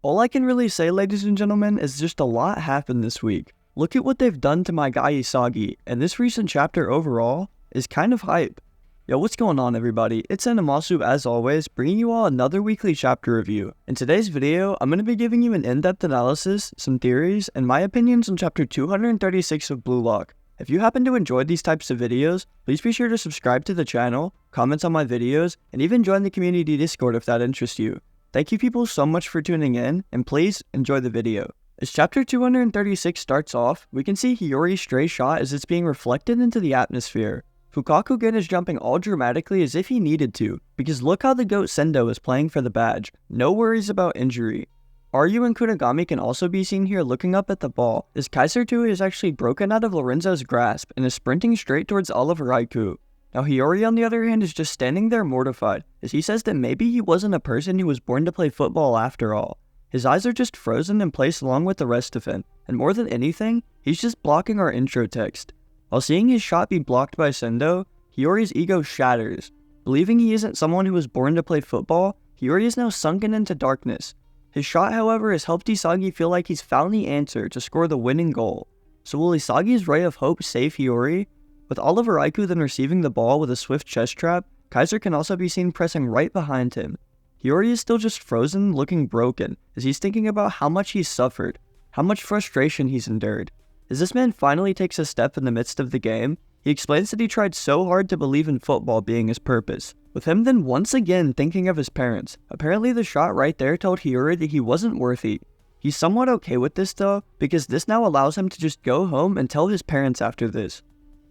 All I can really say, ladies and gentlemen, is just a lot happened this week. Look at what they've done to my guy Isagi, and this recent chapter overall is kind of hype. Yo, what's going on everybody? It's Animasu as always, bringing you all another weekly chapter review. In today's video, I'm going to be giving you an in-depth analysis, some theories, and my opinions on chapter 236 of Blue Lock. If you happen to enjoy these types of videos, please be sure to subscribe to the channel, comment on my videos, and even join the community Discord if that interests you. Thank you people so much for tuning in, and please enjoy the video. As chapter 236 starts off, we can see Hiori's stray shot as it's being reflected into the atmosphere. Fukakugen is jumping all dramatically as if he needed to, because look how the goat Sendo is playing for the badge, no worries about injury. Ryu and Kunigami can also be seen here looking up at the ball, as Kaiser 2 is actually broken out of Lorenzo's grasp and is sprinting straight towards Oliver Raikou. Now Hiori on the other hand is just standing there mortified, as he says that maybe he wasn't a person who was born to play football after all. His eyes are just frozen in place along with the rest of him, and more than anything, he's just blocking our intro text. While seeing his shot be blocked by Sendo, Hiori's ego shatters. Believing he isn't someone who was born to play football, Hiori is now sunken into darkness. His shot, however, has helped Isagi feel like he's found the answer to score the winning goal. So will Isagi's ray of hope save Hiori? With Oliver Raikou then receiving the ball with a swift chest trap, Kaiser can also be seen pressing right behind him. Hiori is still just frozen, looking broken, as he's thinking about how much he's suffered, how much frustration he's endured. As this man finally takes a step in the midst of the game, he explains that he tried so hard to believe in football being his purpose, with him then once again thinking of his parents. Apparently the shot right there told Hiori that he wasn't worthy. He's somewhat okay with this though, because this now allows him to just go home and tell his parents after this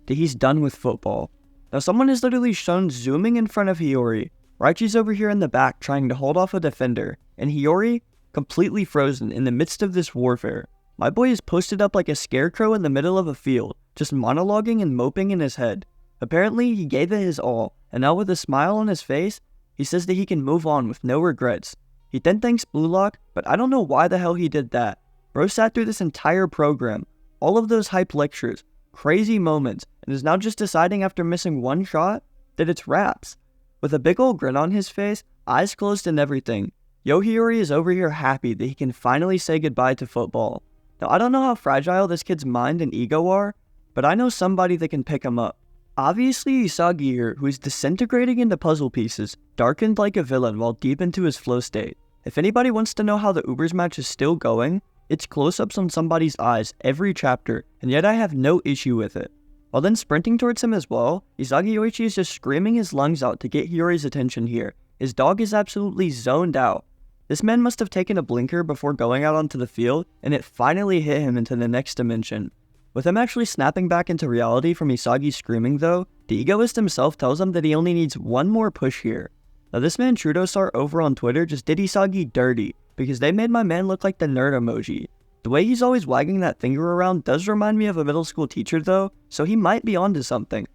that he's done with football. Now someone is literally shown zooming in front of Hiori. Raichi's over here in the back trying to hold off a defender, and Hiori completely frozen in the midst of this warfare. My boy is posted up like a scarecrow in the middle of a field, just monologuing and moping in his head. Apparently he gave it his all, and now with a smile on his face, he says that he can move on with no regrets. He then thanks Blue Lock, but I don't know why the hell he did that. Bro sat through this entire program, all of those hype lectures, crazy moments, and is now just deciding after missing one shot that it's raps. With a big ol' grin on his face, eyes closed and everything, Yo Hiori is over here happy that he can finally say goodbye to football. Now I don't know how fragile this kid's mind and ego are, but I know somebody that can pick him up. Obviously Isagi here, who is disintegrating into puzzle pieces, darkened like a villain while deep into his flow state. If anybody wants to know how the Ubers match is still going, it's close-ups on somebody's eyes every chapter, and yet I have no issue with it. While then sprinting towards him as well, Isagi Yoichi is just screaming his lungs out to get Hiori's attention here. His dog is absolutely zoned out. This man must have taken a blinker before going out onto the field, and it finally hit him into the next dimension. With him actually snapping back into reality from Isagi's screaming though, the Egoist himself tells him that he only needs one more push here. Now this man Trudosar over on Twitter just did Isagi dirty, because they made my man look like the nerd emoji. The way he's always wagging that finger around does remind me of a middle school teacher though, so he might be onto something.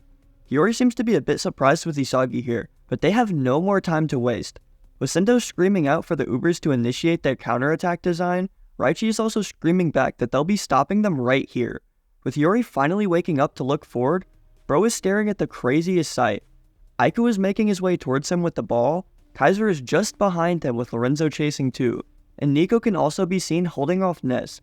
Hiori seems to be a bit surprised with Isagi here, but they have no more time to waste. With Sendo screaming out for the Ubers to initiate their counterattack design, Raichi is also screaming back that they'll be stopping them right here. With Hiori finally waking up to look forward, Bro is staring at the craziest sight. Aiku is making his way towards him with the ball, Kaiser is just behind him with Lorenzo chasing too, and Nico can also be seen holding off Ness.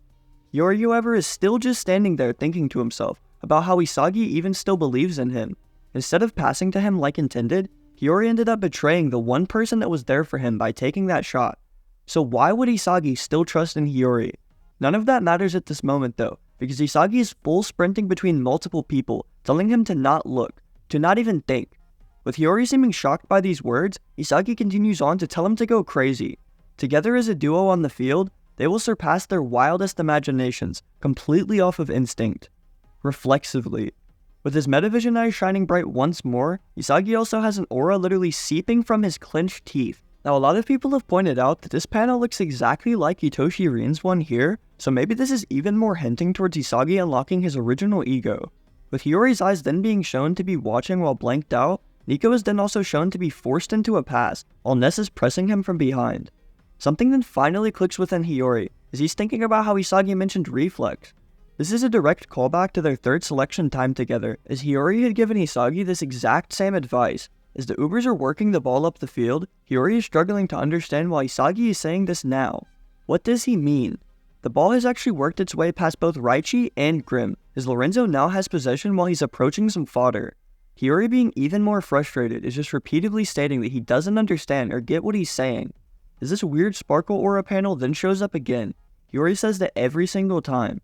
Hiori, however, is still just standing there thinking to himself about how Isagi even still believes in him. Instead of passing to him like intended, Hiori ended up betraying the one person that was there for him by taking that shot. So why would Isagi still trust in Hiori? None of that matters at this moment though, because Isagi is full sprinting between multiple people, telling him to not look, to not even think. With Hiori seeming shocked by these words, Isagi continues on to tell him to go crazy. Together as a duo on the field, they will surpass their wildest imaginations, completely off of instinct. Reflexively. With his metavision eyes shining bright once more, Isagi also has an aura literally seeping from his clenched teeth. Now a lot of people have pointed out that this panel looks exactly like Itoshi Rin's one here, so maybe this is even more hinting towards Isagi unlocking his original ego. With Hiori's eyes then being shown to be watching while blanked out, Nico is then also shown to be forced into a pass, while Ness is pressing him from behind. Something then finally clicks within Hiori, as he's thinking about how Isagi mentioned reflex. This is a direct callback to their third selection time together, as Hiori had given Isagi this exact same advice. As the Ubers are working the ball up the field, Hiori is struggling to understand why Isagi is saying this now. What does he mean? The ball has actually worked its way past both Yoichi and Grim, as Lorenzo now has possession while he's approaching some fodder. Hiori, being even more frustrated, is just repeatedly stating that he doesn't understand or get what he's saying. As this weird sparkle aura panel then shows up again, Hiori says that every single time.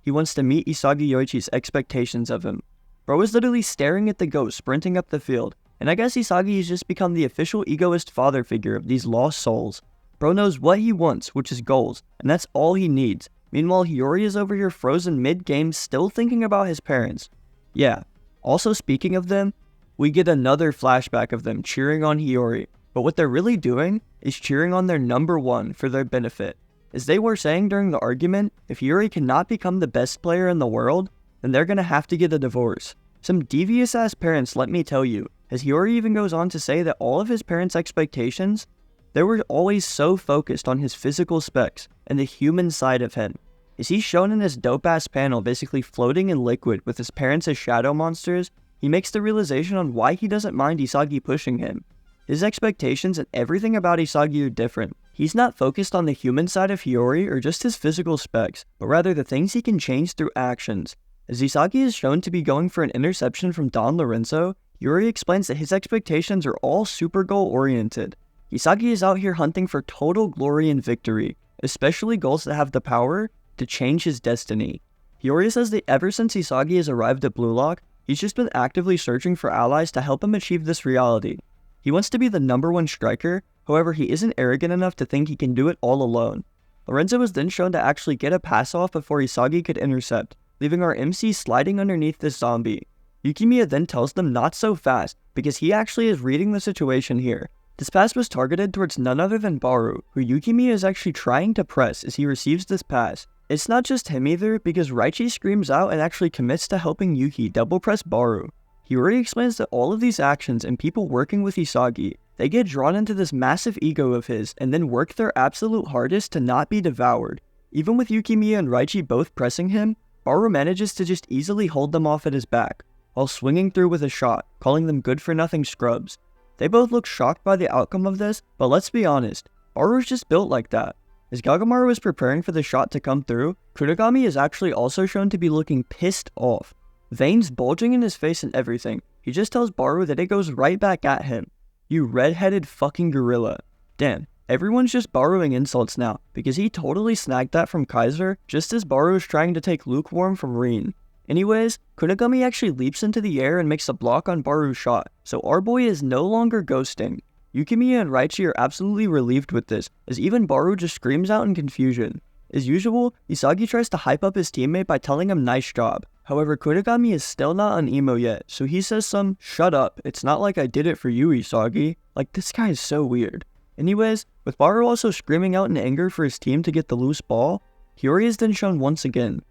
He wants to meet Isagi Yoichi's expectations of him. Bro is literally staring at the ghost sprinting up the field, and I guess Isagi has just become the official egoist father figure of these lost souls. Bro knows what he wants, which is goals, and that's all he needs. Meanwhile, Hiori is over here frozen mid-game still thinking about his parents. Yeah, also speaking of them, we get another flashback of them cheering on Hiori, but what they're really doing is cheering on their number one for their benefit. As they were saying during the argument, if Hiori cannot become the best player in the world, then they're gonna have to get a divorce. Some devious ass parents, let me tell you, as Hiori even goes on to say that all of his parents' expectations, they were always so focused on his physical specs and the human side of him. As he's shown in this dope ass panel basically floating in liquid with his parents as shadow monsters, he makes the realization on why he doesn't mind Isagi pushing him. His expectations and everything about Isagi are different. He's not focused on the human side of Hiori or just his physical specs, but rather the things he can change through actions. As Isagi is shown to be going for an interception from Don Lorenzo, Hiori explains that his expectations are all super goal oriented. Isagi is out here hunting for total glory and victory, especially goals that have the power to change his destiny. Hiori says that ever since Isagi has arrived at Blue Lock, he's just been actively searching for allies to help him achieve this reality. He wants to be the number one striker, however he isn't arrogant enough to think he can do it all alone. Lorenzo was then shown to actually get a pass off before Isagi could intercept, leaving our MC sliding underneath this zombie. Yukimiya then tells them not so fast, because he actually is reading the situation here. This pass was targeted towards none other than Barou, who Yukimiya is actually trying to press as he receives this pass. It's not just him either, because Yoichi screams out and actually commits to helping Yuki double press Barou. Hiori explains that all of these actions and people working with Isagi, they get drawn into this massive ego of his and then work their absolute hardest to not be devoured. Even with Yukimiya and Yoichi both pressing him, Barou manages to just easily hold them off at his back, while swinging through with a shot, calling them good-for-nothing scrubs. They both look shocked by the outcome of this, but let's be honest, Barou's just built like that. As Gagamaru is preparing for the shot to come through, Kunigami is actually also shown to be looking pissed off. Veins bulging in his face and everything, he just tells Barou that it goes right back at him. You red-headed fucking gorilla. Damn, everyone's just borrowing insults now, because he totally snagged that from Kaiser, just as Barou is trying to take lukewarm from Rin. Anyways, Kunigami actually leaps into the air and makes a block on Barou's shot, so our boy is no longer ghosting. Yukimiya and Yoichi are absolutely relieved with this, as even Barou just screams out in confusion. As usual, Isagi tries to hype up his teammate by telling him nice job. However, Kunigami is still not on emo yet, so he says some, shut up, it's not like I did it for you, Isagi. Like, this guy is so weird. Anyways, with Barou also screaming out in anger for his team to get the loose ball, Hiori is then shown once again.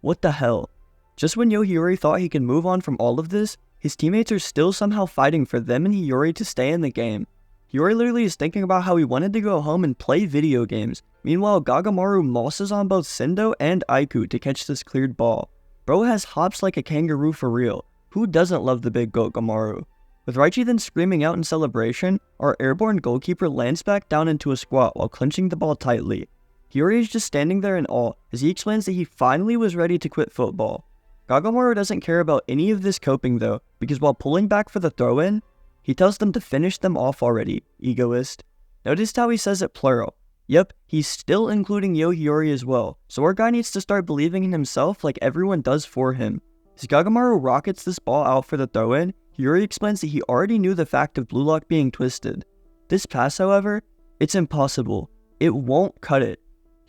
What the hell? Just when Hiori thought he could move on from all of this, his teammates are still somehow fighting for them and Hiori to stay in the game. Hiori literally is thinking about how he wanted to go home and play video games. Meanwhile, Gagamaru mosses on both Sendo and Aiku to catch this cleared ball. Bro has hops like a kangaroo for real. Who doesn't love the big goat Gamaru? With Yoichi then screaming out in celebration, our airborne goalkeeper lands back down into a squat while clenching the ball tightly. Hiori is just standing there in awe as he explains that he finally was ready to quit football. Gagamaru doesn't care about any of this coping though, because while pulling back for the throw-in, he tells them to finish them off already, Egoist. Notice how he says it plural. Yep, he's still including Hiori as well, so our guy needs to start believing in himself like everyone does for him. As Gagamaru rockets this ball out for the throw-in, Hiori explains that he already knew the fact of Blue Lock being twisted. This pass, however, it's impossible. It won't cut it.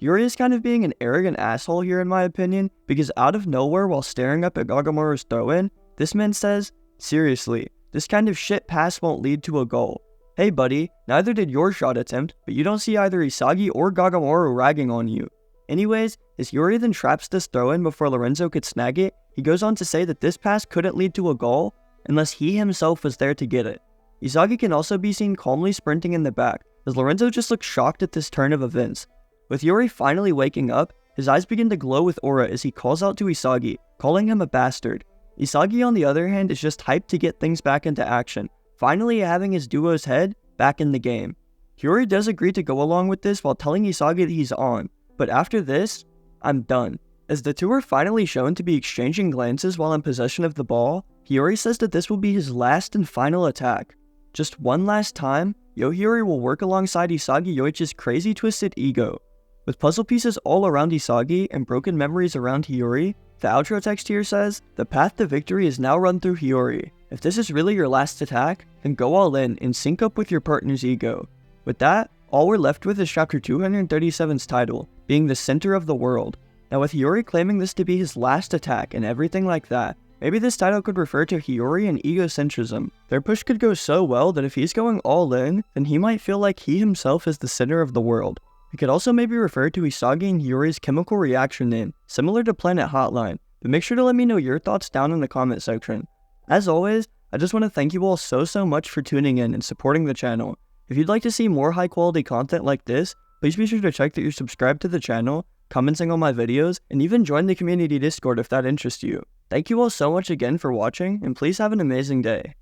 Hiori is kind of being an arrogant asshole here in my opinion, because out of nowhere while staring up at Gagamaru's throw-in, this man says, seriously, this kind of shit pass won't lead to a goal. Hey buddy, neither did your shot attempt, but you don't see either Isagi or Gagamaru ragging on you. Anyways, as Hiori then traps this throw-in before Lorenzo could snag it, he goes on to say that this pass couldn't lead to a goal unless he himself was there to get it. Isagi can also be seen calmly sprinting in the back, as Lorenzo just looks shocked at this turn of events. With Hiori finally waking up, his eyes begin to glow with aura as he calls out to Isagi, calling him a bastard. Isagi on the other hand is just hyped to get things back into action, finally having his duo's head back in the game. Hiori does agree to go along with this while telling Isagi that he's on, but after this, I'm done. As the two are finally shown to be exchanging glances while in possession of the ball, Hiori says that this will be his last and final attack. Just one last time, Hiori will work alongside Isagi Yoichi's crazy twisted ego. With puzzle pieces all around Isagi and broken memories around Hiori, the outro text here says, "The path to victory is now run through Hiori. If this is really your last attack, then go all in and sync up with your partner's ego." With that, all we're left with is chapter 237's title, being the center of the world. Now with Hiori claiming this to be his last attack and everything like that, maybe this title could refer to Hiori and egocentrism. Their push could go so well that if he's going all in, then he might feel like he himself is the center of the world. It could also maybe refer to Isagi and Hiori's chemical reaction name, similar to Planet Hotline, but make sure to let me know your thoughts down in the comment section. As always, I just want to thank you all so much for tuning in and supporting the channel. If you'd like to see more high quality content like this, please be sure to check that you're subscribed to the channel, commenting on my videos, and even join the community Discord if that interests you. Thank you all so much again for watching, and please have an amazing day.